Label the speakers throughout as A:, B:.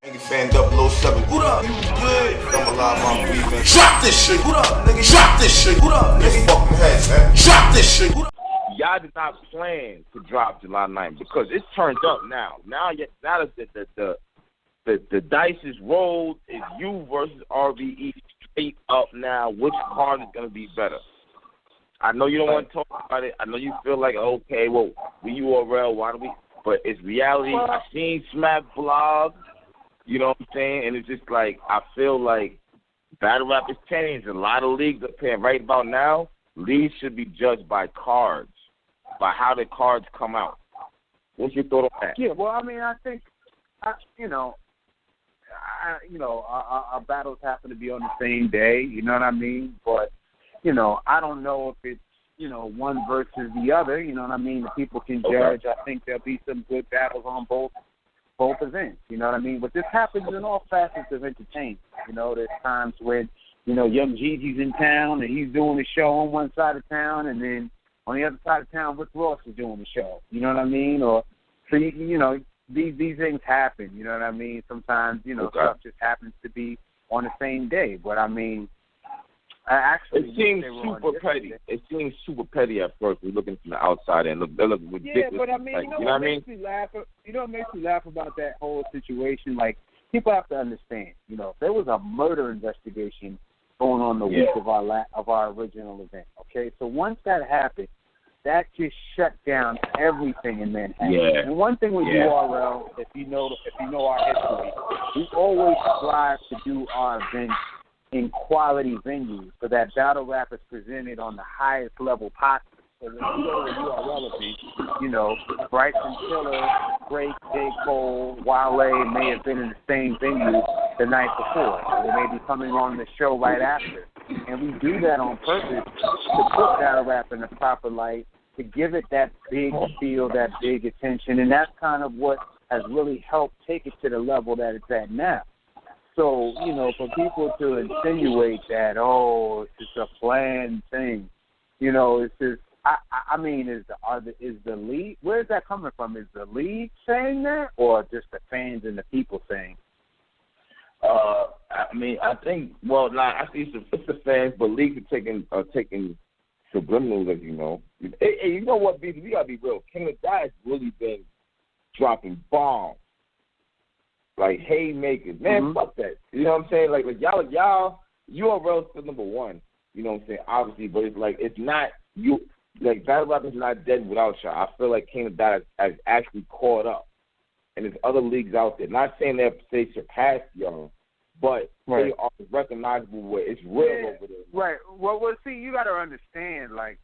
A: Nigga fan 007. What up? You good? I'm alive, I'm breathing. Drop this shit. What up, nigga? Drop this shit. What up, nigga? Fucking head, man. Drop this shit.
B: Y'all did not plan to drop July 9th because it's turned up now. Now that the dice is rolled, it's you versus RVE straight up now. Which card is going to be better? I know you don't want to talk about it. I know you feel like, okay, well, we URL, why do we? But it's reality. I seen Smack blog, you know what I'm saying? And it's just like, I feel like battle rap has changed. A lot of leagues up here right about now, leagues should be judged by cards, by how the cards come out. What's your thought on that?
C: Yeah, well, I mean, I think, our battles happen to be on the same day, you know what I mean? But, I don't know if it's, one versus the other, you know what I mean? The people can judge. I think there'll be some good battles on both events, you know what I mean? But this happens in all facets of entertainment. There's times when, Young Jeezy's in town and he's doing a show on one side of town, and then on the other side of town, Rick Ross is doing the show, you know what I mean? Or, so, these things happen, you know what I mean? Sometimes, stuff just happens to be on the same day. But, I mean, actually,
B: it seems super petty. It seems super petty at first. We're looking from the outside and they look ridiculous.
C: Yeah, but I mean, what makes me laugh? What makes me laugh about that whole situation? Like, people have to understand. If there was a murder investigation going on the week of our original event. Okay, so once that happened, that just shut down everything in Manhattan.
B: Yeah.
C: And one thing with URL, if you know our history, we always strive to do our events in quality venues so that battle rap is presented on the highest level possible. So when you go to a URL event, Bryson Tiller, Drake, J. Cole, Wale may have been in the same venue the night before. Or they may be coming on the show right after. And we do that on purpose to put battle rap in the proper light, to give it that big feel, that big attention. And that's kind of what has really helped take it to the level that it's at now. So, for people to insinuate that, it's just a planned thing, it's just, I mean, is the league, where's that coming from? Is the league saying that, or just the fans and the people saying?
B: I mean, I think, I see it's the fans, but leagues are taking subliminals, as you know. Hey, you know what, Beasley? We gotta be real. King of Die has really been dropping bombs. Like haymakers, man, fuck that. You know what I'm saying? Like y'all, URL's still number one. You know what I'm saying? Obviously, but it's like it's not you. Like battle rap is not dead without y'all. I feel like King of Die has actually caught up, and there's other leagues out there. Not saying they surpassed y'all, but they are recognizable where it's real over there.
C: Right. Well, see, you got to understand. Like,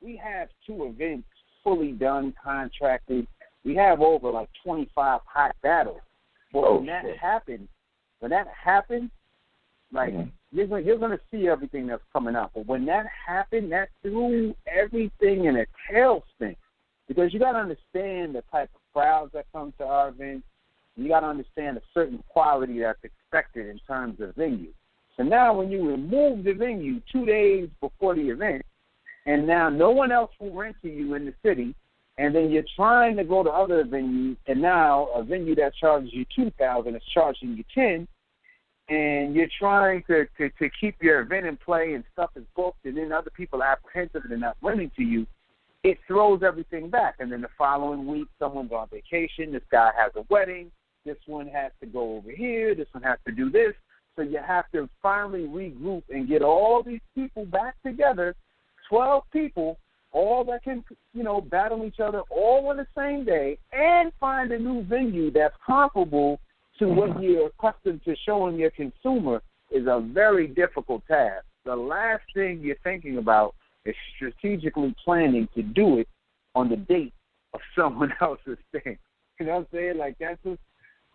C: we have 2 events fully done, contracted. We have over like 25 hot battles. But when that happens, like you're going to see everything that's coming out. But when that happened, that threw everything in a tailspin. Because you got to understand the type of crowds that come to our events. You got to understand a certain quality that's expected in terms of venue. So now when you remove the venue 2 days before the event, and now no one else will rent to you in the city, and then you're trying to go to other venues, and now a venue that charges you $2,000 is charging you $10,000, and you're trying to keep your event in play, and stuff is booked, and then other people are apprehensive and they're not renting to you. It throws everything back, and then the following week, someone's on vacation. This guy has a wedding. This one has to go over here. This one has to do this. So you have to finally regroup and get all these people back together, 12 people, all that can, battle each other all on the same day, and find a new venue that's comparable to what you're accustomed to showing your consumer is a very difficult task. The last thing you're thinking about is strategically planning to do it on the date of someone else's thing. You know what I'm saying? Like, that's just,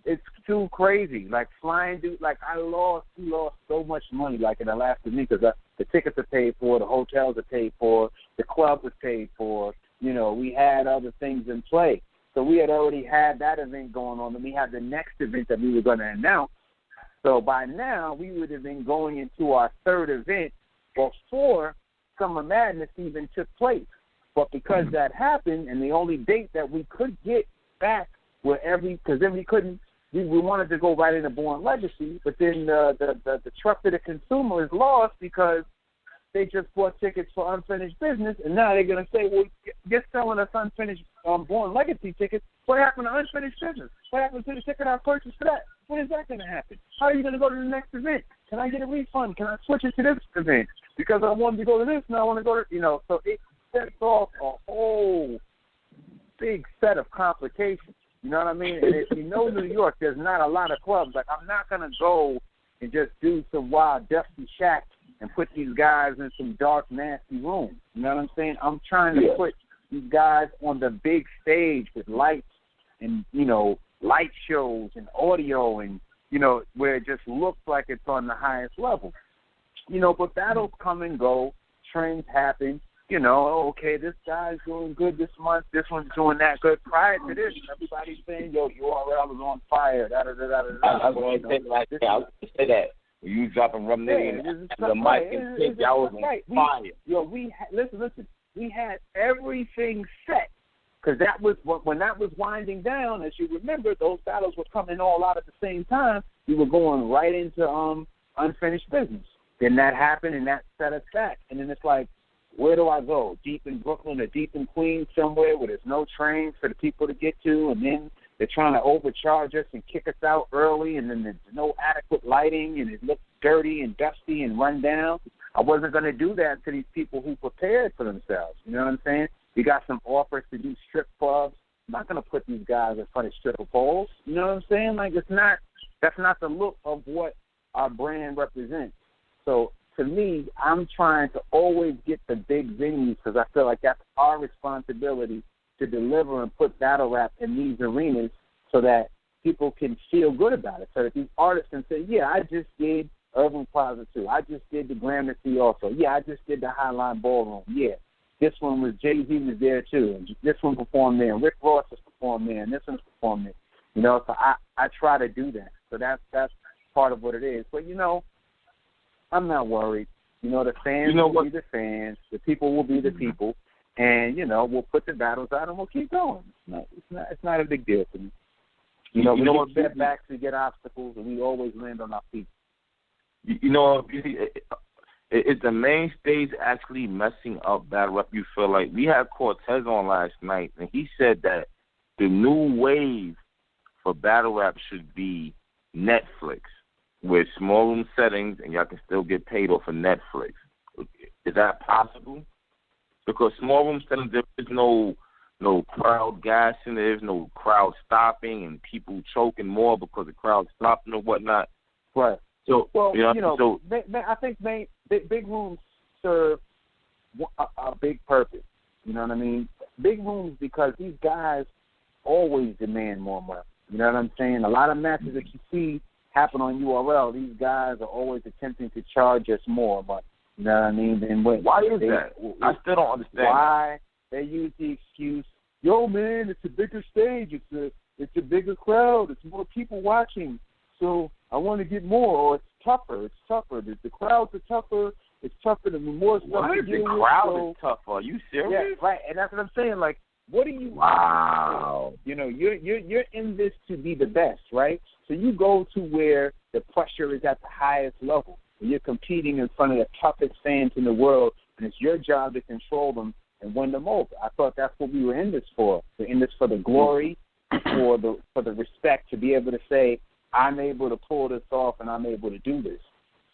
C: it's too crazy. Like, flying dude, like, we lost so much money, like, in the last week, because the tickets are paid for, the hotels are paid for, the club was paid for. We had other things in play. So we had already had that event going on, and we had the next event that we were going to announce. So by now, we would have been going into our 3rd event before Summer Madness even took place. But because that happened, and the only date that we could get back because then we couldn't we wanted to go right into Born Legacy, but then the truck to the consumer is lost because they just bought tickets for Unfinished Business, and now they're going to say, well, you're selling us Unfinished Born Legacy tickets. What happened to Unfinished Business? What happened to the ticket I purchased for that? When is that going to happen? How are you going to go to the next event? Can I get a refund? Can I switch it to this event? Because I wanted to go to this, and I want to go to, so it sets off a whole big set of complications. You know what I mean? And if you know New York, there's not a lot of clubs. Like, I'm not going to go and just do some wild, dusty shack and put these guys in some dark, nasty rooms. You know what I'm saying? I'm trying to put these guys on the big stage with lights and, light shows and audio and, where it just looks like it's on the highest level. But battles come and go. Trends happen. Okay, this guy's doing good this month. This one's doing that good. Prior to this, everybody's saying, yo, URL is on fire. I was going to
B: say that. You dropping Rumnitty and the mic and think y'all was on fire.
C: Listen. We had everything set because that was when that was winding down. As you remember, those battles were coming all out at the same time. We were going right into Unfinished Business. Then that happened, and that set us back. And then it's like, where do I go? Deep in Brooklyn or deep in Queens somewhere where there's no trains for the people to get to, and then they're trying to overcharge us and kick us out early, and then there's no adequate lighting, and it looks dirty and dusty and run down. I wasn't going to do that to these people who prepared for themselves. You know what I'm saying? We got some offers to do strip clubs. I'm not going to put these guys in front of stripper poles. You know what I'm saying? Like, that's not the look of what our brand represents. So, to me, I'm trying to always get the big venues because I feel like that's our responsibility to deliver and put battle rap in these arenas so that people can feel good about it. So that these artists can say, yeah, I just did Urban Plaza 2. I just did the Gramercy also. Yeah, I just did the Highline Ballroom. Yeah, this one was Jay-Z was there too. And this one performed there. And Rick Ross has performed there. And this one's performed there. So I try to do that. So that's part of what it is. But, I'm not worried. The fans will be the fans. The people will be the people. And, we'll put the battles out and we'll keep going. It's not a big deal for me. We get setbacks, we get obstacles, and we always land on our feet.
B: Is the main stage actually messing up battle rap? You feel like we had Cortez on last night, and he said that the new wave for battle rap should be Netflix, with small room settings, and y'all can still get paid off of Netflix. Is that possible? Because small room settings, there is no crowd gassing, there's no crowd stopping, and people choking more because the crowd's stopping or whatnot.
C: Right.
B: So,
C: I think big rooms serve a big purpose. You know what I mean? Big rooms because these guys always demand more money. You know what I'm saying? A lot of matches that you see happen on URL, these guys are always attempting to charge us more money. You know what I mean? And
B: why is that? I still don't understand
C: why they use the excuse, yo, man, it's a bigger stage. It's a bigger crowd. It's more people watching. So I want to get more. Or it's tougher. The crowds are tougher. It's tougher. There's more stuff to deal with.
B: The crowd is tougher. Are you serious?
C: Yeah, right. And that's what I'm saying. Like, what do you?
B: Wow.
C: You're in this to be the best, right? So you go to where the pressure is at the highest level. And you're competing in front of the toughest fans in the world, and it's your job to control them and win them over. I thought that's what we were in this for. We're in this for the glory, for the respect, to be able to say, I'm able to pull this off and I'm able to do this.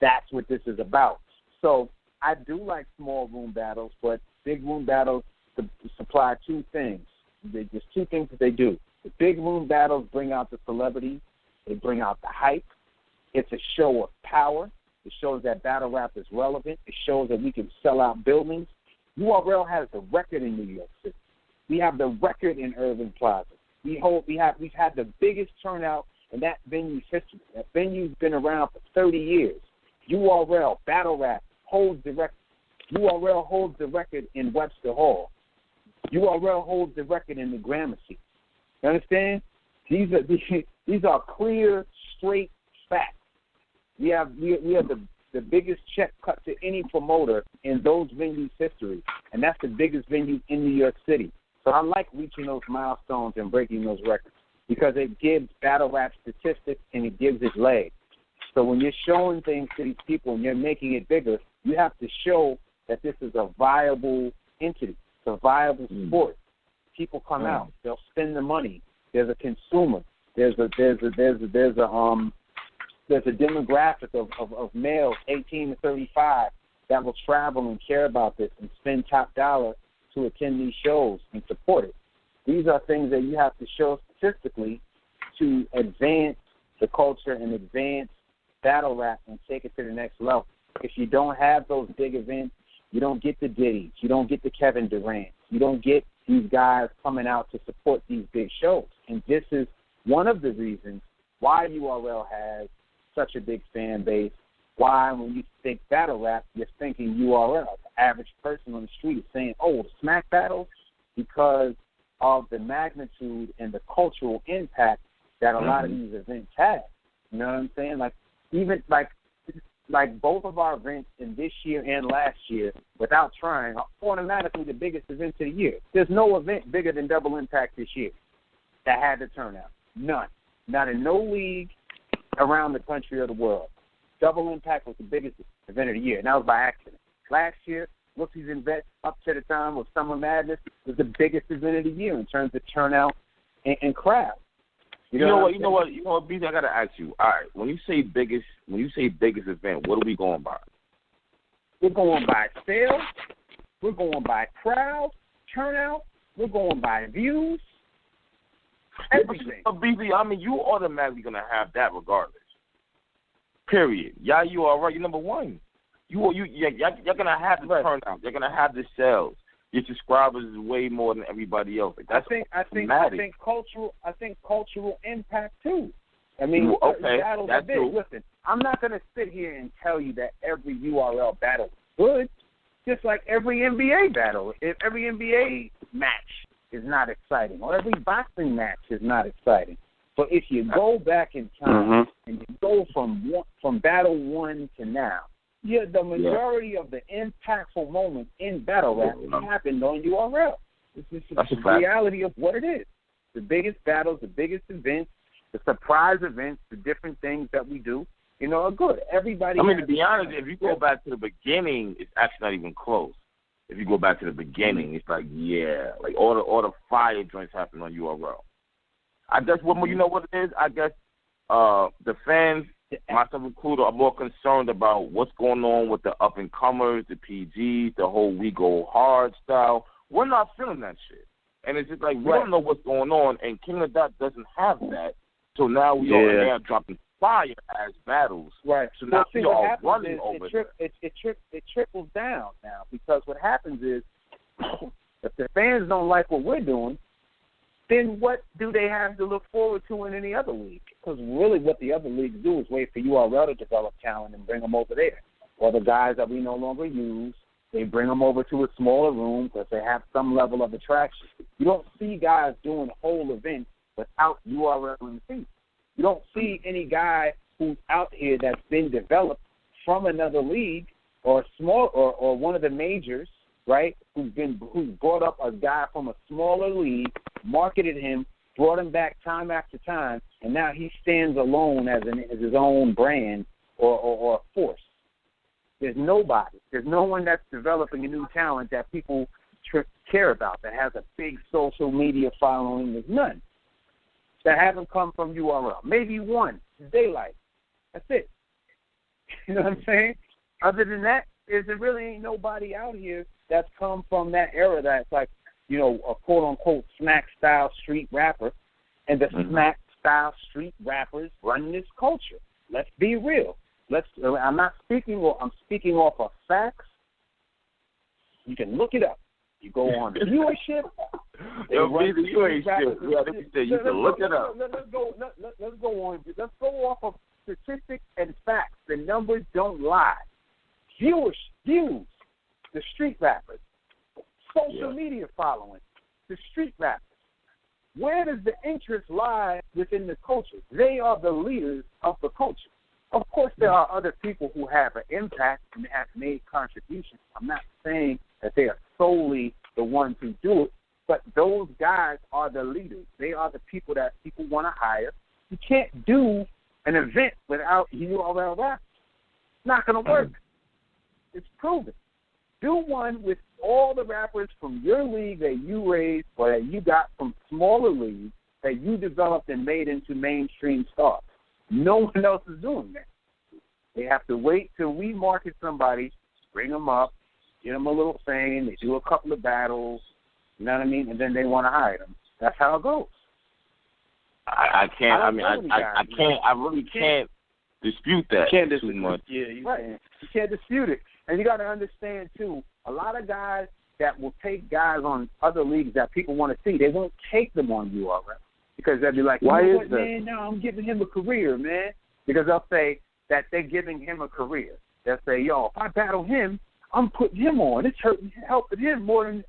C: That's what this is about. So I do like small room battles, but big room battles supply two things. There's two things that they do. The big room battles bring out the celebrity. They bring out the hype. It's a show of power. It shows that battle rap is relevant. It shows that we can sell out buildings. URL has the record in New York City. We have the record in Irving Plaza. We've had the biggest turnout in that venue's history. That venue's been around for 30 years. URL, battle rap, holds the record. URL holds the record in Webster Hall. URL holds the record in the Gramercy. You understand? These are clear, straight facts. We have the biggest check cut to any promoter in those venues' history, and that's the biggest venue in New York City. So I like reaching those milestones and breaking those records. because it gives battle rap statistics and it gives it legs. So when you're showing things to these people and you're making it bigger, you have to show that this is a viable entity, it's a viable sport. People come out, they'll spend the money. There's a consumer. There's a demographic of males 18 to 35 that will travel and care about this and spend top dollar to attend these shows and support it. These are things that you have to show statistically to advance the culture and advance battle rap and take it to the next level. If you don't have those big events, you don't get the Diddy's, you don't get the Kevin Durant, you don't get these guys coming out to support these big shows. And this is one of the reasons why URL has such a big fan base, why when you think battle rap, you're thinking URL. The average person on the street is saying, oh, the smack battles, because of the magnitude and the cultural impact that a lot of these events have. You know what I'm saying? Like, even like both of our events in this year and last year, without trying, are automatically the biggest events of the year. There's no event bigger than Double Impact this year that had the turnout. None. Not in no league around the country or the world. Double Impact was the biggest event of the year, and that was by accident. Last year, Rookies and Vets, up to the time of Summer Madness, was the biggest event of the year in terms of turnout and crowd. You know what,
B: BZ, I gotta ask you. All right, when you say biggest event, what are we going by?
C: We're going by sales. We're going by crowd, turnout. We're going by views. Everything.
B: But BZ, I mean, you automatically gonna have that regardless. Period. Yeah, you are right. You're number one. You're gonna have the turnout. You're gonna have the sales. Your subscribers is way more than everybody else. Like, that's
C: I think cultural impact too. I mean,
B: okay, that's true.
C: Listen, I'm not gonna sit here and tell you that every URL battle is good. Just like every NBA battle, if every NBA match is not exciting, or every boxing match is not exciting. But if you go back in time and you go from battle one to now, the majority of the impactful moments in battle rap happened on URL. This is the reality of what it is. The biggest battles, the biggest events, the surprise events, the different things that we do, are good. Everybody.
B: I mean, to be honest, if you go back to the beginning, it's actually not even close. If you go back to the beginning, it's like all the fire joints happen on URL. I guess you know what it is? I guess the fans, myself included, are more concerned about what's going on with the up-and-comers, the PGs, the whole we go hard style. We're not feeling that shit. And it's just like, we don't know what's going on, and King of Dot doesn't have that. So now we are now dropping fire as battles.
C: Right.
B: So now we are running
C: is
B: over
C: it trickles down now, because what happens is if the fans don't like what we're doing, then what do they have to look forward to in any other league? Because really what the other leagues do is wait for URL to develop talent and bring them over there. Or the guys that we no longer use, they bring them over to a smaller room because they have some level of attraction. You don't see guys doing whole events without URL in the seat. You don't see any guy who's out here that's been developed from another league or or one of the majors, right, who's brought up a guy from a smaller league, marketed him, brought him back time after time, and now he stands alone as his own brand or force. There's nobody. There's no one that's developing a new talent that people care about, that has a big social media following. There's none that haven't come from URL. Maybe one, Daylight. That's it. You know what I'm saying? Other than that, there really ain't nobody out here that's come from that era that's like, a quote-unquote smack-style street rapper, and the smack-style street rappers run this culture. Let's be real. I'm speaking off of facts. You can look it up. You go on viewership.
B: You ain't shit. You can look it up.
C: Let's go on. Let's go off of statistics and facts. The numbers don't lie. Views. The street rappers. Social media following. The street rappers. Where does the interest lie within the culture? They are the leaders of the culture. Of course, there are other people who have an impact and have made contributions. I'm not saying that they are solely the ones who do it, But those guys are the leaders. They are the people that people want to hire. You can't do an event without URL rappers. It's not going to work. It's proven. Do one with all the rappers from your league that you raised or that you got from smaller leagues that you developed and made into mainstream stars. No one else is doing that. They have to wait till we market somebody, bring them up, get them a little fame, they do a couple of battles, you know what I mean, and then they want to hire them. That's how it goes.
B: I really can't dispute that too much.
C: Yeah, you can't dispute it. And you got to understand, too, a lot of guys that will take guys on other leagues that people want to see, they won't take them on URL because they'll be like, why is that? Man, no, I'm giving him a career, man. Because they'll say that they're giving him a career. They'll say, yo, if I battle him, I'm putting him on. It's helping him more than it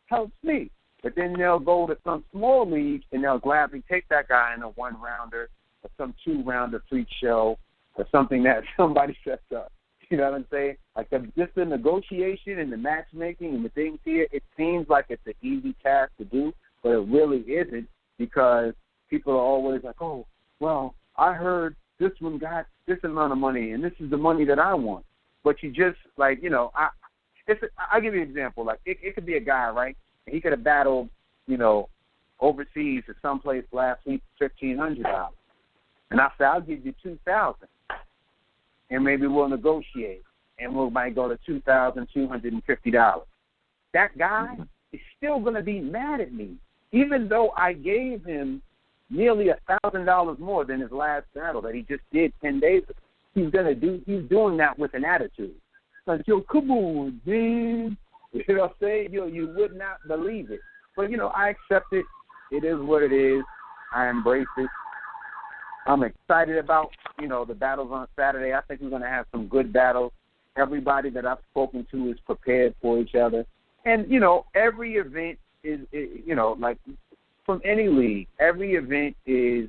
C: helps me. But then they'll go to some small league and they'll gladly take that guy in a one-rounder or some two-rounder freak show or something that somebody sets up. You know what I'm saying? Like just the negotiation and the matchmaking and the things here, it seems like it's an easy task to do, but it really isn't because people are always like, oh, well, I heard this one got this amount of money and this is the money that I want. But you just, like, you know, I'll give you an example. Like, it could be a guy, right? He could have battled, you know, overseas or someplace last week for $1,500. And I said, I'll give you $2,000. And maybe we'll negotiate. And we might go to $2,250. That guy is still going to be mad at me, even though I gave him nearly $1,000 more than his last battle that he just did 10 days ago. He's doing that with an attitude. Like, yo, come on, man. You know what I'm saying? You would not believe it. But, you know, I accept it. It is what it is. I embrace it. I'm excited about, you know, the battles on Saturday. I think we're going to have some good battles. Everybody that I've spoken to is prepared for each other. And, you know, every event is you know, like from any league, every event is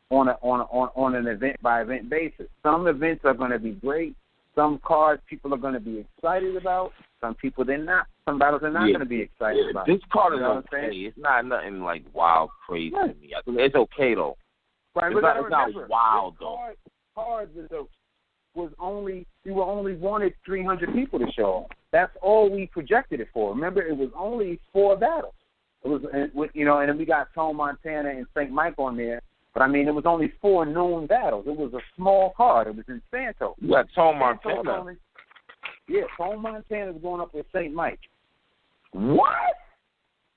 C: on an event-by-event basis. Some events are going to be great. Some cards people are going to be excited about. Some people they're not. Some battles they're not going to be excited about.
B: This card is okay. It's not nothing like wild crazy to me. It's okay though.
C: Right,
B: it's not wild though.
C: Cards was only we wanted 300 people to show up. That's all we projected it for. Remember, it was only 4 battles. It was, you know, and then we got Tone Montana and St. Mike on there. But, I mean, it was only 4 noon battles. It was a small card. It was in Santos.
B: You got Tone Montana.
C: Yeah, Tone Montana is going up with St. Mike.
B: What?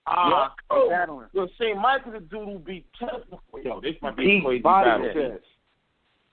C: Battling.
B: Yo, St. Mike is the dude who beat Test. Yo, this might be a crazy battle.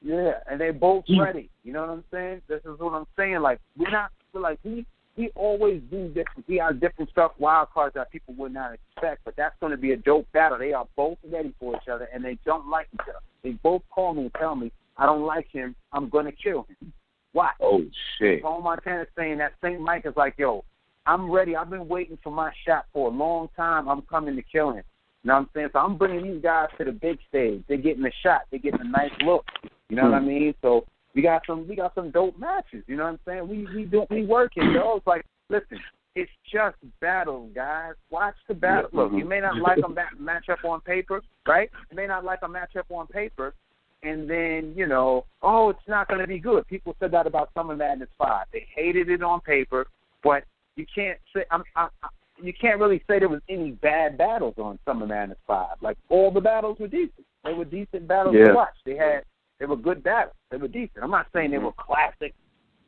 C: Yeah, and they both ready. You know what I'm saying? This is what I'm saying. Like, we're not, like, we always do different. We have different stuff, wild cards that people would not expect, but that's going to be a dope battle. They are both ready for each other, and they don't like each other. They both call me and tell me, I don't like him. I'm going to kill him. Why?
B: Oh, shit.
C: Paul Montana's saying that St. Mike is like, yo, I'm ready. I've been waiting for my shot for a long time. I'm coming to kill him. You know what I'm saying? So I'm bringing these guys to the big stage. They're getting a shot. They're getting a nice look. You know what I mean? So we got some dope matches. You know what I'm saying? We working, yo. It's like, listen, it's just battles, guys. Watch the battle. Look, you may not like a matchup on paper, right? You may not like a matchup on paper, and then, you know, oh, it's not going to be good. People said that about Summer Madness 5. They hated it on paper, but you can't say you can't really say there was any bad battles on Summer Madness 5. Like, all the battles were decent. They were decent battles to watch. They were good battles. They were decent. I'm not saying they were classic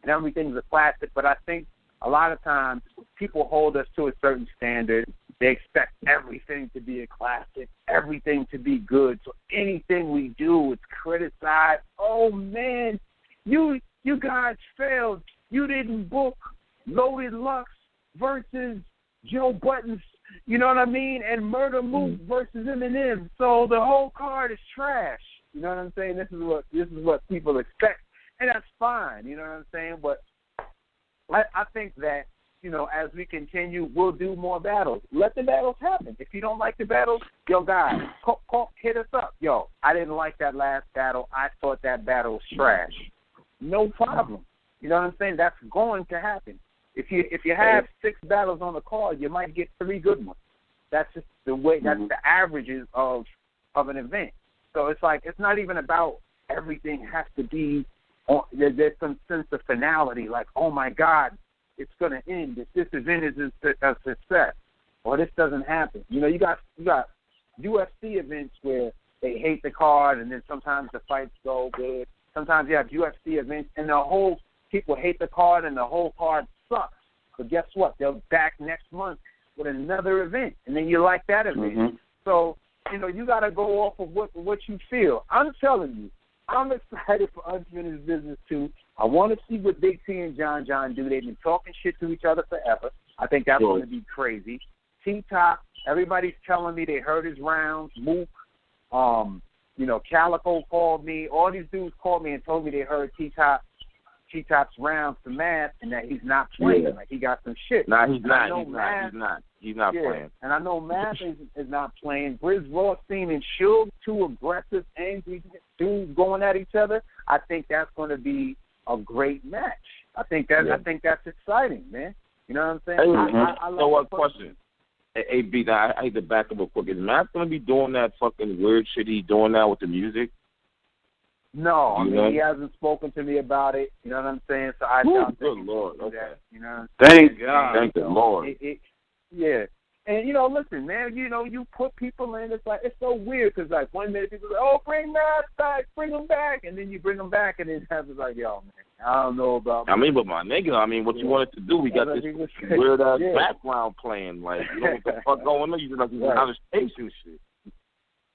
C: and everything's a classic, but I think a lot of times people hold us to a certain standard. They expect everything to be a classic, everything to be good. So anything we do is criticized. Oh, man, you guys failed. You didn't book Loaded Lux versus Joe Buttons, you know what I mean, and Murder Moose versus Eminem. So the whole card is trash. You know what I'm saying? This is what people expect, and that's fine. You know what I'm saying? But I think that, you know, as we continue, we'll do more battles. Let the battles happen. If you don't like the battles, yo, guys, hit us up. Yo, I didn't like that last battle. I thought that battle was trash. No problem. You know what I'm saying? That's going to happen. If you have 6 battles on the card, you might get 3 good ones. That's just the way. That's the averages of an event. So it's like it's not even about everything has to be. There's some sense of finality, like, oh my God, it's going to end. If this event is a success, or this doesn't happen. You know, you got UFC events where they hate the card, and then sometimes the fights go good. Sometimes you have UFC events, and the whole people hate the card, and the whole card sucks. But guess what? They'll back next month with another event, and then you like that event. So, you know, you got to go off of what you feel. I'm telling you, I'm excited for Unfinished Business 2. I want to see what Big T and John do. They've been talking shit to each other forever. I think that's going to be crazy. T-Top, everybody's telling me they heard his rounds. Mook, you know, Calico called me. All these dudes called me and told me they heard T-Top's rounds to Math and that he's not playing. Like, he got some shit.
B: Nah, he's not. He's not playing.
C: And I know Math is not playing. Grizz Rothstein and Suge, two aggressive, angry dudes going at each other. I think that's going to be a great match. I think that's exciting, man. You know what I'm saying? I like
B: so what question? Hey, B, I hate to back up a quick. Is Matt going to be doing that fucking weird shit he's doing now with the music?
C: No, I mean, he hasn't spoken to me about it. You know what I'm saying? So I doubt that.
B: Good Lord. Okay.
C: That, you know what I'm saying?
B: Thank God. Thank the Lord.
C: Yeah. And, you know, listen, man, you know, you put people in, it's like, it's so weird because, like, one minute people are like, oh, bring Matt back, bring him back. And then you bring him back, and then it's like, yo, man, I don't know about
B: I mean, but my nigga, what you wanted to do, we got this weird-ass background playing. Like, you know what the fuck going on? You just like this outer station shit.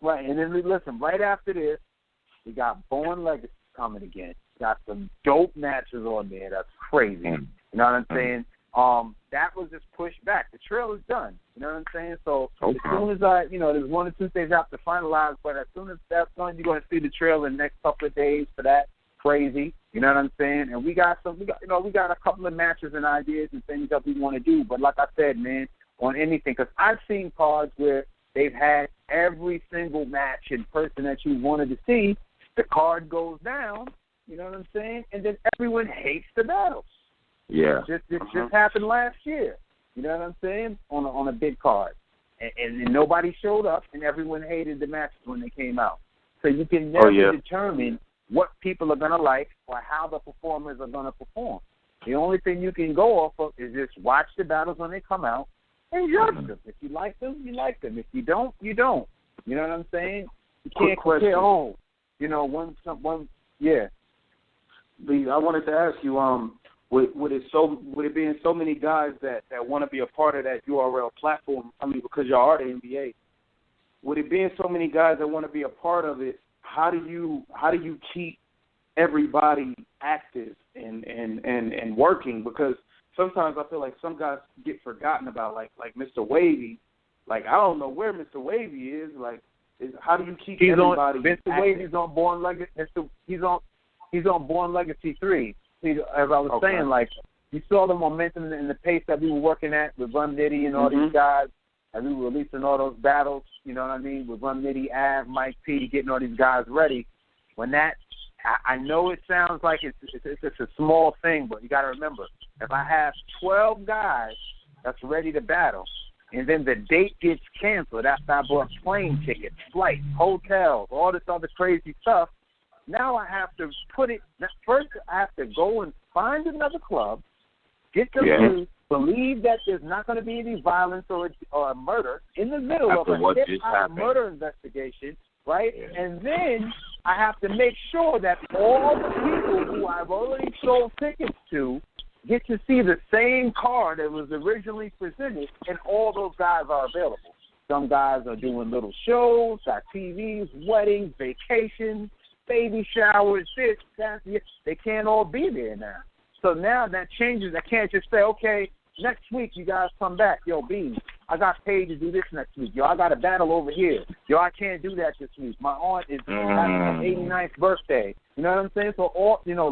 C: Right, and then, listen, right after this, we got Born Legacy coming again. Got some dope matches on there. That's crazy. You know what I'm saying? That was just pushed back. The trail is done. You know what I'm saying? So as soon as there's 1 or 2 things I have to finalize, but as soon as that's done, you're going to see the trail in the next couple of days for that. Crazy. You know what I'm saying? And we got a couple of matches and ideas and things that we want to do. But like I said, man, on anything, because I've seen cards where they've had every single match in person that you wanted to see. The card goes down. You know what I'm saying? And then everyone hates the battles.
B: Yeah.
C: It just happened last year. You know what I'm saying? On a big card. And nobody showed up, and everyone hated the matches when they came out. So you can never determine what people are going to like or how the performers are going to perform. The only thing you can go off of is just watch the battles when they come out and judge them. If you like them, you like them. If you don't, you don't. You know what I'm saying? You can't compare, yeah.
D: Lee, I wanted to ask you, with it being so many guys that want to be a part of that URL platform, because y'all are the NBA, with it being so many guys that want to be a part of it, how do you keep everybody active and working? Because sometimes I feel like some guys get forgotten about, like Mr. Wavy. Like, I don't know where Mr. Wavy is. Like, how do you keep everybody
C: Mr.
D: active?
C: Wavy's on Born Legacy. He's on Born Legacy 3. See, as I was saying, like, you saw the momentum and the pace that we were working at with Run Nitty and all these guys, and we were releasing all those battles, you know what I mean, with Run Nitty, Av, Mike P, getting all these guys ready. When that, I know it sounds like it's a small thing, but you got to remember, if I have 12 guys that's ready to battle, and then the date gets canceled after I bought plane tickets, flights, hotels, all this other crazy stuff, now I have to put it – first I have to go and find another club, get them to believe that there's not going to be any violence or a murder in the middle of a hip-hop murder investigation, right? Yeah. And then I have to make sure that all the people who I've already sold tickets to get to see the same card that was originally presented, and all those guys are available. Some guys are doing little shows, got TVs, weddings, vacations, baby showers, this, that. They can't all be there now. So now that changes. I can't just say, okay, next week you guys come back. Yo, B, I got paid to do this next week. Yo, I got a battle over here. Yo, I can't do that this week. My aunt is having her 89th birthday. You know what I'm saying? So,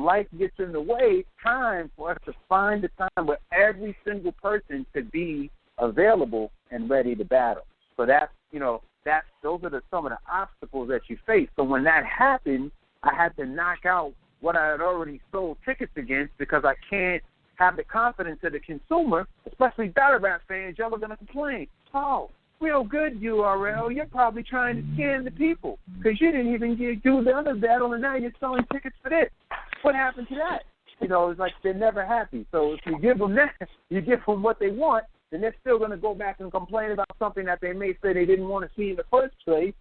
C: life gets in the way. It's time for us to find the time where every single person could be available and ready to battle. So those are some of the obstacles that you face. So when that happened, I had to knock out what I had already sold tickets against because I can't have the confidence of the consumer, especially battlerap fans. Y'all are going to complain. Oh, real good, URL. You're probably trying to scam the people because you didn't even do the other battle, and now you're selling tickets for this. What happened to that? You know, it's like they're never happy. So if you give them that, you give them what they want, then they're still going to go back and complain about something that they may say they didn't want to see in the first place.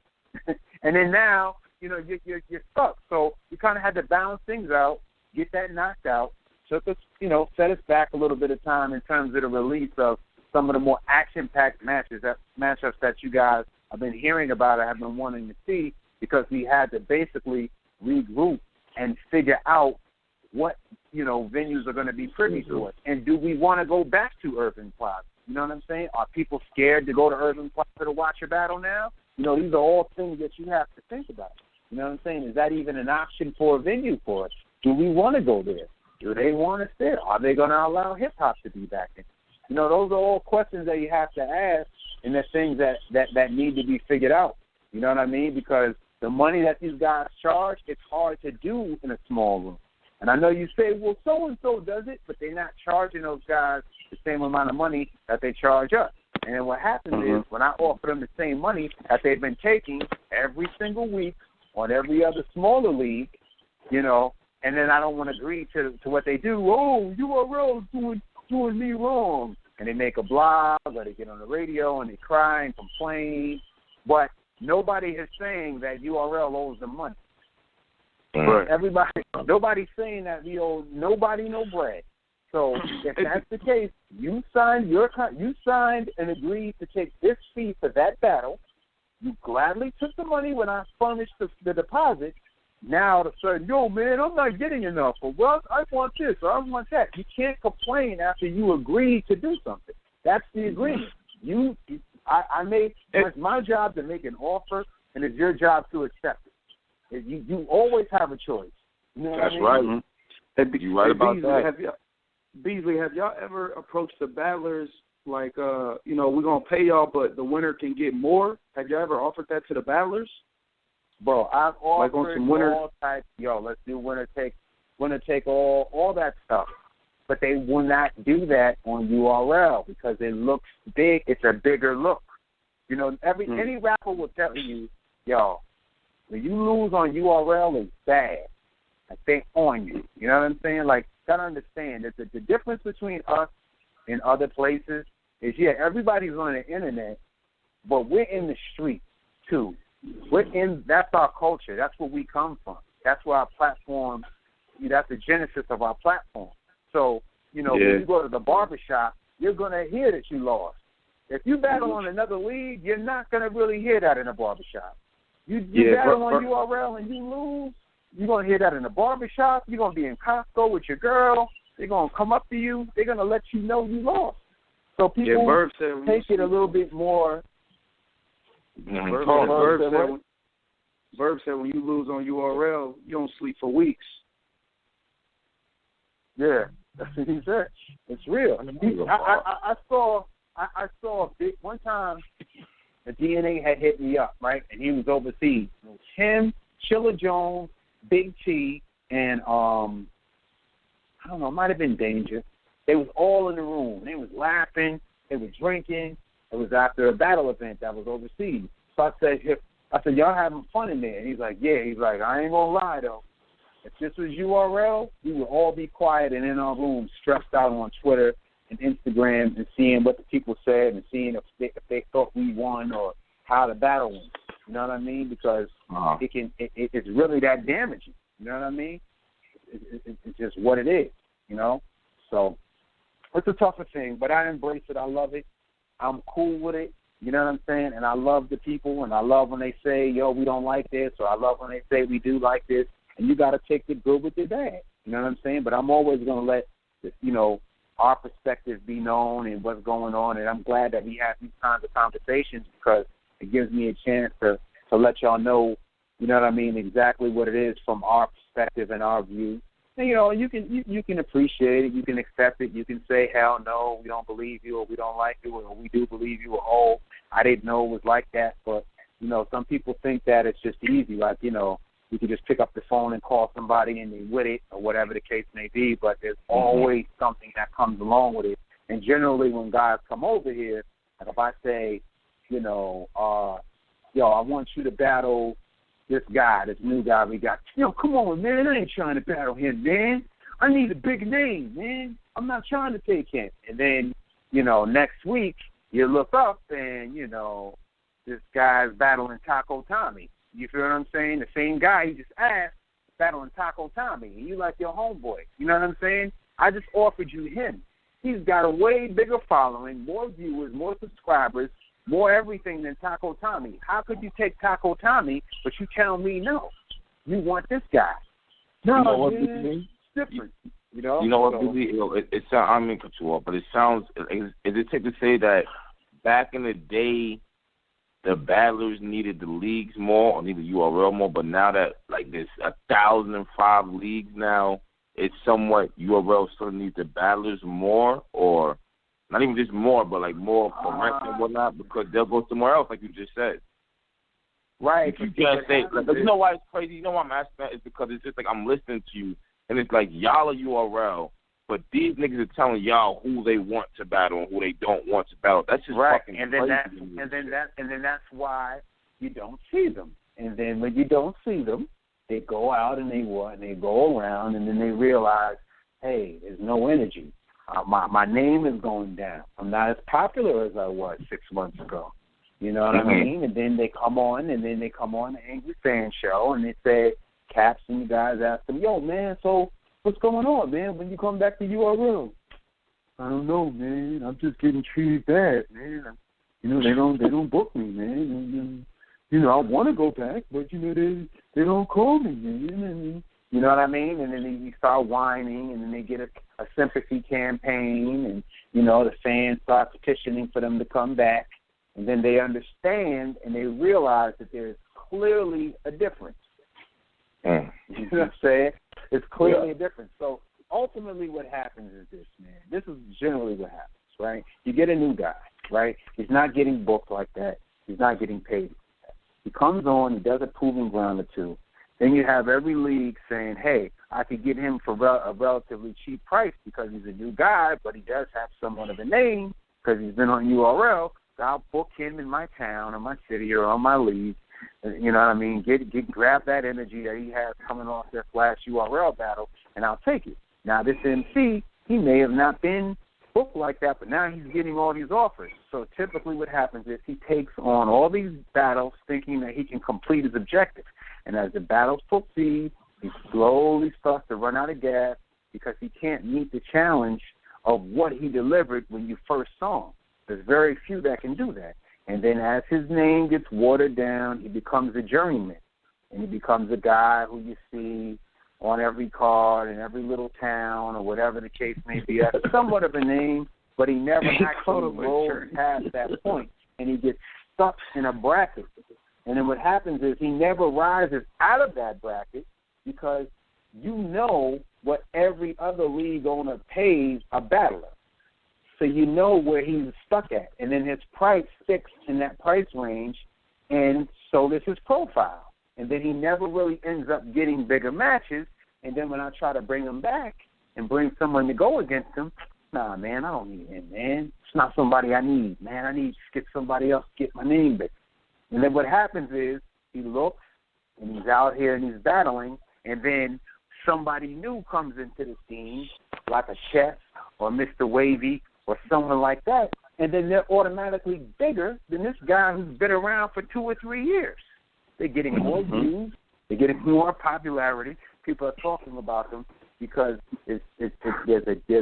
C: And then now, you know, you're stuck. So you kind of had to balance things out, get that knocked out. Took us, you know, set us back a little bit of time in terms of the release of some of the more action-packed matchups that you guys have been hearing about or have been wanting to see, because we had to basically regroup and figure out what, you know, venues are going to be privy to us. And do we want to go back to Urban Plaza? You know what I'm saying? Are people scared to go to Urban Plaza to watch a battle now? You know, these are all things that you have to think about. You know what I'm saying? Is that even an option for a venue for us? Do we want to go there? Do they want us there? Are they going to allow hip-hop to be back in? You know, those are all questions that you have to ask, and they're things that need to be figured out. You know what I mean? Because the money that these guys charge, it's hard to do in a small room. And I know you say, well, so-and-so does it, but they're not charging those guys the same amount of money that they charge us. And then what happens is when I offer them the same money that they've been taking every single week on every other smaller league, you know, and then I don't want to agree to what they do. Oh, URL is doing me wrong. And they make a blog or they get on the radio and they cry and complain. But nobody is saying that URL owes them money.
B: Right.
C: Nobody's saying that we owe nobody no bread. So if that's the case, you signed and agreed to take this fee for that battle. You gladly took the money when I furnished the deposit. Now to say, yo, man, I'm not getting enough. Or, well, I want this or I want that. You can't complain after you agree to do something. That's the agreement. It's my job to make an offer, and it's your job to accept it. You always have a choice. You know
B: That's
C: what I mean?
B: right. You're right about
D: Beasley,
B: that.
D: Beasley, have y'all ever approached the battlers like, you know, we're going to pay y'all, but the winner can get more? Have y'all ever offered that to the battlers?
C: Bro, I've offered
D: like on some winner,
C: all types. Yo, let's do winner take all that stuff. But they will not do that on URL because it looks big. It's a bigger look. You know, any rapper will tell you, yo, when you lose on URL, it's bad. Like, they on you. You know what I'm saying? Like, gotta understand that the difference between us and other places is, yeah, everybody's on the internet, but we're in the street too. That's our culture. That's where we come from. That's where our platform, that's the genesis of our platform. So, you know, when you go to the barbershop, you're going to hear that you lost. If you battle on another league, you're not going to really hear that in a barbershop. You battle on URL and you lose, you're going to hear that in the barbershop. You're going to be in Costco with your girl. They're going to come up to you. They're going to let you know you lost. So people take it a little bit more.
D: Verb said when you lose on URL, you don't sleep for weeks.
C: Yeah, that's what he said. It's real. I saw a big one time. The DNA had hit me up, right, and he was overseas. It was him, Chilla Jones, Big T, and I don't know, it might have been Danger. They was all in the room. They was laughing. They were drinking. It was after a battle event that was overseas. So I said, y'all having fun in there? And he's like, yeah. He's like, I ain't going to lie, though. If this was URL, we would all be quiet and in our rooms stressed out on Twitter and Instagram and seeing what the people said and seeing if they thought we won or how the battle went. You know what I mean? Because it's really that damaging. You know what I mean? It's just what it is, you know? So it's a tougher thing, but I embrace it. I love it. I'm cool with it. You know what I'm saying? And I love the people, and I love when they say, yo, we don't like this, or I love when they say we do like this. And you got to take the good with the bad. You know what I'm saying? But I'm always going to let, you know, our perspective be known and what's going on. And I'm glad that we have these kinds of conversations because it gives me a chance to let y'all know, you know what I mean, exactly what it is from our perspective and our view. And, you know, you can appreciate it. You can accept it. You can say, hell no, we don't believe you, or we don't like you, or we do believe you, or, oh, I didn't know it was like that. But, you know, some people think that it's just easy. Like, you know, you can just pick up the phone and call somebody and they with it, or whatever the case may be. But there's always something that comes along with it. And generally when guys come over here, like if I say, I want you to battle this guy, this new guy we got. Come on, man, I ain't trying to battle him, man. I need a big name, man. I'm not trying to take him. And then, next week you look up and, this guy's battling Taco Tommy. You feel what I'm saying? The same guy he just asked battling Taco Tommy. And you like your homeboy. You know what I'm saying? I just offered you him. He's got a way bigger following, more viewers, more subscribers, more everything than Taco Tommy. How could you take Taco Tommy, but you tell me no? You want this guy. No, man, it's different. You know what, Billy?
B: It sounds, I'm in control, but it sounds, is it safe to say that back in the day, the battlers needed the leagues more or needed URL more, but now that, there's 1,005 leagues now, it's somewhat URL still needs the battlers more, or not even just more, but, more for rent and whatnot, because they'll go somewhere else, like you just said.
C: Right.
B: You can't say, you know why it's crazy? You know why I'm asking that? It's because it's just I'm listening to you, and it's y'all are URL, but these niggas are telling y'all who they want to battle and who they don't want to battle. That's just fucking crazy.
C: And then that's why you don't see them. And then when you don't see them, they go out and they go around, and then they realize, hey, there's no energy. My name is going down. I'm not as popular as I was 6 months ago. You know what I mean? And then they come on, the Angry Fan Show, and they say, Caps and the guys ask them, yo, man, so what's going on, man, when you come back to URL? I don't know, man. I'm just getting treated bad, man. They don't book me, man. And, I want to go back, but, they don't call me, man. You know what I mean? And then you start whining, and then they get a sympathy campaign, and, the fans start petitioning for them to come back. And then they understand and they realize that there's clearly a difference. You know what I'm saying? It's clearly a difference. So ultimately what happens is this, man. This is generally what happens, right? You get a new guy, right? He's not getting booked like that. He's not getting paid like that. He comes on, he does a proving ground or two. Then you have every league saying, hey, I could get him for a relatively cheap price because he's a new guy, but he does have somewhat of a name because he's been on URL. So I'll book him in my town or my city or on my league. You know what I mean? Grab that energy that he has coming off that flash URL battle, and I'll take it. Now, this MC, he may have not been booked like that, but now he's getting all these offers. So typically what happens is he takes on all these battles thinking that he can complete his objective. And as the battles proceed, he slowly starts to run out of gas because he can't meet the challenge of what he delivered when you first saw him. There's very few that can do that. And then as his name gets watered down, he becomes a journeyman. And he becomes a guy who you see on every card in every little town or whatever the case may be. That's somewhat of a name, but he never actually rolls past that point. And he gets stuck in a bracket. And then what happens is he never rises out of that bracket because you know what every other league owner pays a battler. So you know where he's stuck at. And then his price sticks in that price range, and so does his profile. And then he never really ends up getting bigger matches. And then when I try to bring him back and bring someone to go against him, nah, man, I don't need him, man. It's not somebody I need, man. I need to get somebody else to get my name back. And then what happens is he looks, and he's out here and he's battling, and then somebody new comes into the scene, like a Chess or Mr. Wavy or someone like that, and then they're automatically bigger than this guy who's been around for 2 or 3 years. They're getting more views. They're getting more popularity. People are talking about them because there's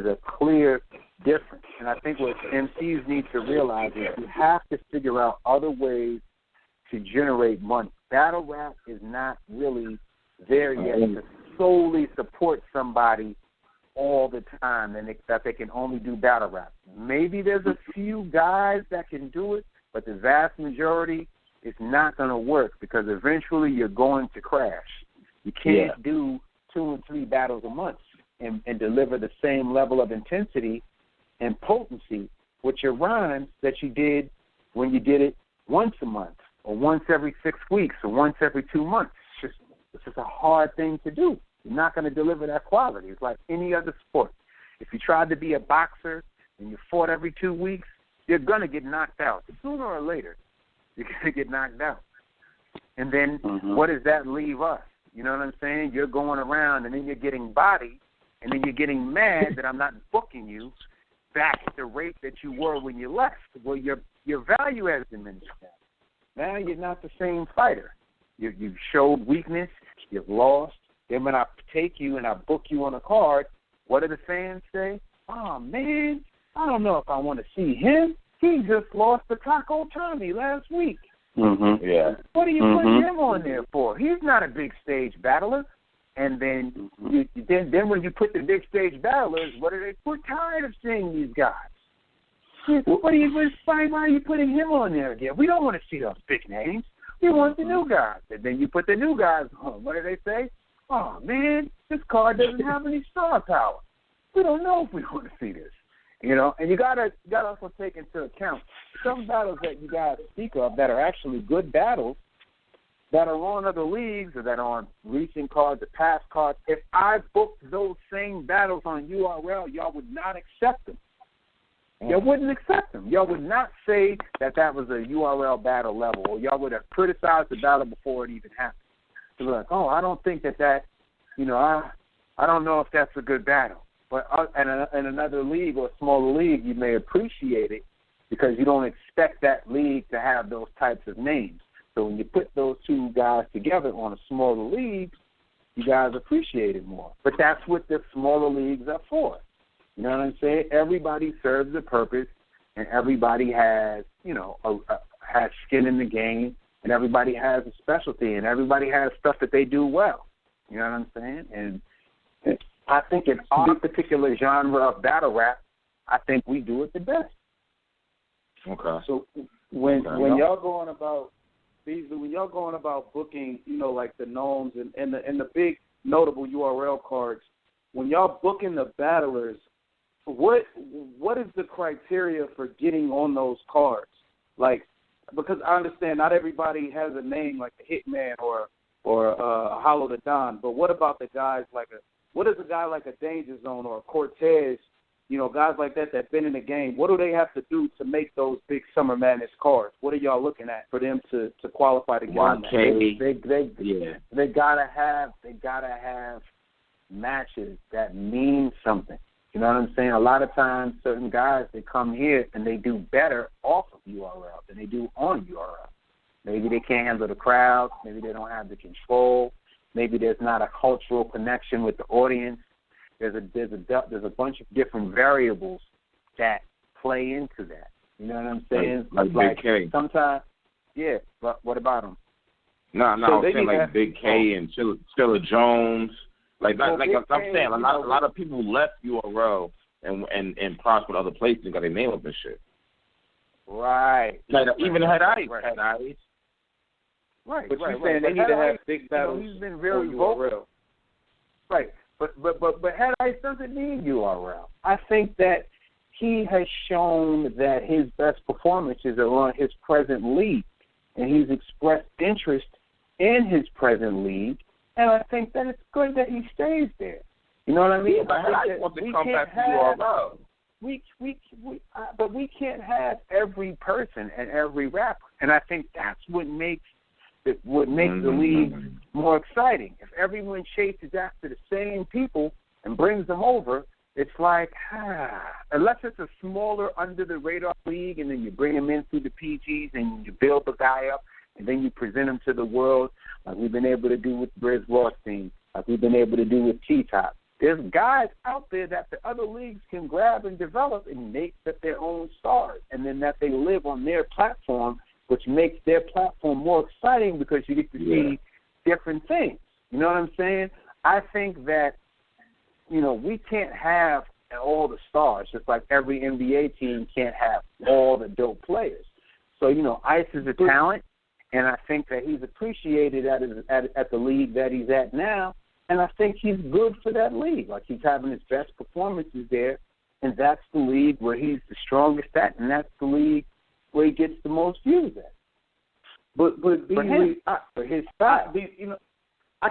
C: a clear difference. And I think what MCs need to realize is you have to figure out other ways to generate money. Battle rap is not really there yet to solely support somebody all the time and that they can only do battle rap. Maybe there's a few guys that can do it, but the vast majority is not going to work because eventually you're going to crash. You can't do 2 and 3 battles a month and deliver the same level of intensity and potency with your rhymes that you did when you did it once a month or once every 6 weeks or once every 2 months. It's just a hard thing to do. You're not going to deliver that quality. It's like any other sport. If you tried to be a boxer and you fought every 2 weeks, you're going to get knocked out sooner or later. you're going to get knocked out. And then what does that leave us? You know what I'm saying? You're going around, and then you're getting bodied, and then you're getting mad that I'm not booking you back at the rate that you were when you left. Well, your value has diminished now. Now you're not the same fighter. You've showed weakness. You've lost. Then when I take you and I book you on a card, what do the fans say? Oh, man, I don't know if I want to see him. He just lost to Taco Tommy last week.
B: Yeah.
C: What are you putting him on there for? He's not a big stage battler. And then then when you put the big stage battlers, what are they? We're tired of seeing these guys. Why are you putting him on there again? We don't want to see those big names. We want the new guys. And then you put the new guys on. What do they say? Oh, man, this card doesn't have any star power. We don't know if we want to see this. You know, and you gotta also take into account some battles that you guys speak of that are actually good battles that are on other leagues or that are on recent cards or past cards. If I booked those same battles on URL, y'all would not accept them. Y'all wouldn't accept them. Y'all would not say that was a URL battle level, or y'all would have criticized the battle before it even happened. So we're like, oh, I don't think that you know, I don't know if that's a good battle. But in another league or a smaller league, you may appreciate it because you don't expect that league to have those types of names. So when you put those two guys together on a smaller league, you guys appreciate it more. But that's what the smaller leagues are for. You know what I'm saying? Everybody serves a purpose, and everybody has, you know, has skin in the game, and everybody has a specialty, and everybody has stuff that they do well. You know what I'm saying? And I think in our particular genre of battle rap, I think we do it the best.
B: Okay.
D: So when y'all going about Beasley, when y'all going about booking, you know, like the gnomes and the big notable URL cards, when y'all booking the battlers, what is the criteria for getting on those cards? Like, because I understand not everybody has a name like a Hitman or Hollow the Don, but what about the guys what is a guy like a Danger Zone or a Cortez, you know, guys like that been in the game? What do they have to do to make those big Summer Madness cards? What are y'all looking at for them to qualify to get on that?
C: They gotta have matches that mean something. You know what I'm saying? A lot of times, certain guys, they come here and they do better off of URL than they do on URL. Maybe they can't handle the crowd. Maybe they don't have the control. Maybe there's not a cultural connection with the audience. There's a bunch of different variables that play into that. You know what I'm saying?
B: Like Big K.
C: Sometimes, yeah. But what about them?
B: No, I'm saying like Big K and Chilla Jones. I'm saying a lot of people left URL and prospered other places and got their name up and shit.
C: Right.
B: Like even Head Ice.
C: Right.
D: But you're saying they need to have big battles.
C: He's been very vocal. Right. But Head Ice doesn't need URL. I think that he has shown that his best performances are on his present league, and he's expressed interest in his present league, and I think that it's good that he stays there. You know what I mean?
B: Yeah, but I want to come back to URL.
C: But we can't have every person and every rapper, and I think that's what makes the league more exciting. If everyone chases after the same people and brings them over, it's like, unless it's a smaller, under-the-radar league, and then you bring them in through the PGs and you build the guy up, and then you present him to the world, like we've been able to do with Briz Rothstein, like we've been able to do with T-Top. There's guys out there that the other leagues can grab and develop and make their own stars, and then that they live on their platform, which makes their platform more exciting because you get to see different things. You know what I'm saying? I think that, you know, we can't have all the stars, just like every NBA team can't have all the dope players. So, you know, Ice is a talent, and I think that he's appreciated at the league that he's at now, and I think he's good for that league. Like, he's having his best performances there, and that's the league where he's the strongest at, and that's the league where he gets the most views at.
D: But
C: for his style.
D: I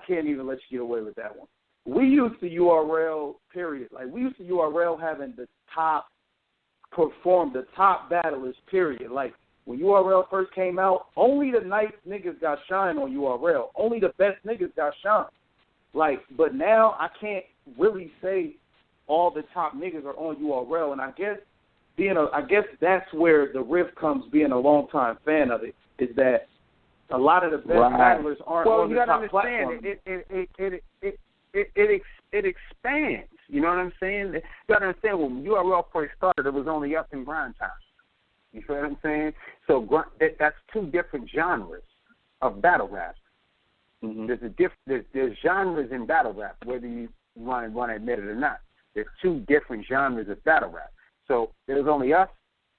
D: can't even let you get away with that one. We used to URL, period. Like, we used to URL having the top battlers, period. Like, when URL first came out, only the nice niggas got shine on URL. Only the best niggas got shine. Like, but now I can't really say all the top niggas are on URL, and I guess that's where the riff comes. Being a longtime fan of it is that a lot of the best battlers aren't on the top platform. It expands. You know what I'm saying? You got to understand, when URL first started, it was only us and grind time. You feel what I'm saying? So that's two different genres of battle rap. Mm-hmm. There's genres in battle rap, whether you want to admit it or not. There's two different genres of battle rap. So there was only us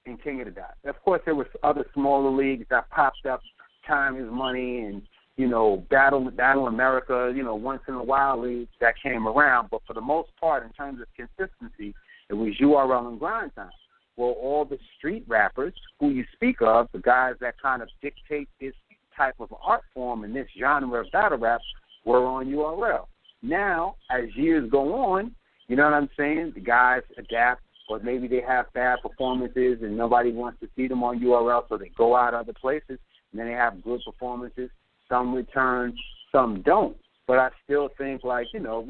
D: and King of the Dot. Of course, there were other smaller leagues that popped up. Time is Money and, you know, Battle America, you know, once in a while leagues that came around. But for the most part, in terms of consistency, it was URL and grind time. Well, all the street rappers who you speak of, the guys that kind of dictate this type of art form and this genre of battle rap, were on URL. Now, as years go on, you know what I'm saying, the guys adapt, or maybe they have bad performances and nobody wants to see them on URL, so they go out other places, and then they have good performances. Some return, some don't. But I still think, like, you know,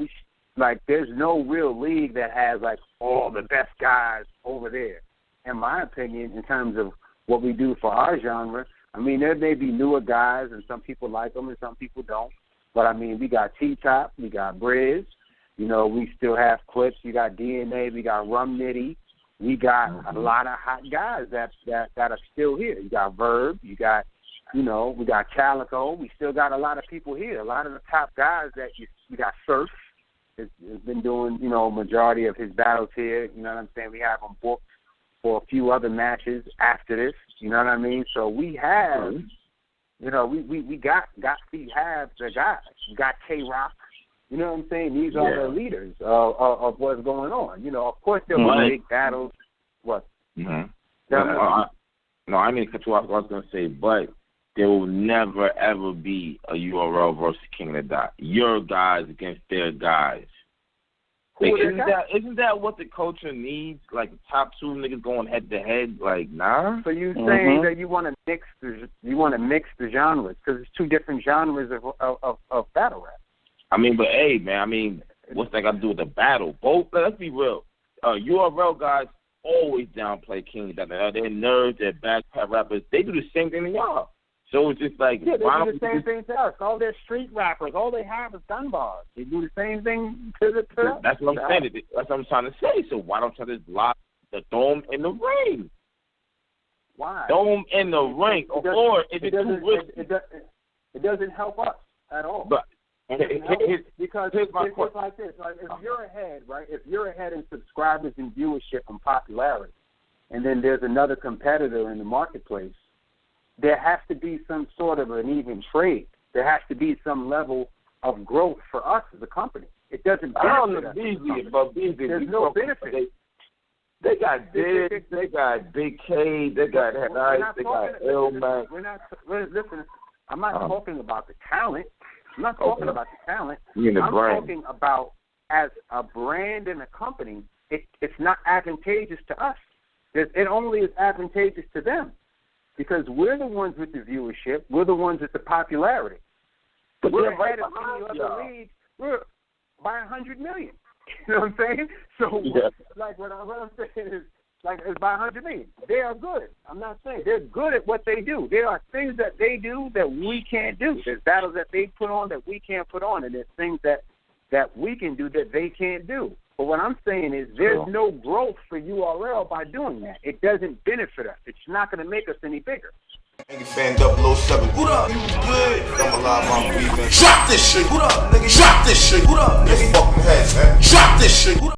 D: there's no real league that has, like, all the best guys over there. In my opinion, in terms of what we do for our genre, I mean, there may be newer guys, and some people like them and some people don't. But, I mean, we got T-Top, we got Briz, you know, we still have Clips, we got DNA, we got Rum Nitty. We got a lot of hot guys that are still here. You got Verb, you got, you know, we got Calico. We still got a lot of people here. A lot of the top guys we got Surf has been doing, you know, majority of his battles here. You know what I'm saying? We have him booked for a few other matches after this. You know what I mean? So we have, you know, we have the guys. We got K-Rock. You know what I'm saying? These are the leaders of what's going on. You know, of course there were big battles. What?
B: Mm-hmm. No, I mean, cut you off. I was going to say, but there will never, ever be a URL versus King of the Dot. Your guys against their guys. Like, isn't that what the culture needs? Like, the top two niggas going head to head? Like, nah.
C: So you saying that you want to mix the genres, because it's two different genres of battle rap.
B: I mean, but hey, man, I mean, what's that got to do with the battle? Both. Let's be real. URL guys always downplay King of the Dot. They're nerds. They're backpack rappers. They do the same thing to y'all. So it's just like,
C: they do the same thing to us. All their street rappers, all they have is gun bars. They do the same thing to us.
B: That's what I'm saying. That's what I'm trying to say. So why don't you just lock the dome in the ring?
C: Why?
B: Dome in the ring, or is it too risky?
C: It doesn't help us at all.
B: But
C: because
B: here's my
C: it's like this. Like, if you're ahead, right? If you're ahead in subscribers and viewership and popularity, and then there's another competitor in the marketplace, there has to be some sort of an even trade. There has to be some level of growth for us as a company. It doesn't benefit us.
B: Beasley,
C: there's no benefit.
B: They got Diz, they got Big K, they got Nice, they got L-Mac.
C: Listen, I'm not talking about the talent. I'm not talking about the talent.
B: I'm
C: talking about, as a brand and a company, it's not advantageous to us. It only is advantageous to them. Because we're the ones with the viewership. We're the ones with the popularity. But we're ahead of any other league. We're by 100 million. You know what I'm saying? So, like, what I'm saying is, like, it's by 100 million. They are good. I'm not saying they're good at what they do. There are things that they do that we can't do. There's battles that they put on that we can't put on, and there's things that we can do that they can't do. But what I'm saying is there's no growth for URL by doing that. It doesn't benefit us. It's not going to make us any bigger.
A: Nigga fan 007. What up? You good? I'm alive, I'm breathing. Drop this shit. What up, nigga? Drop this shit. What up, nigga? Fucking head, man. Drop this shit. What up?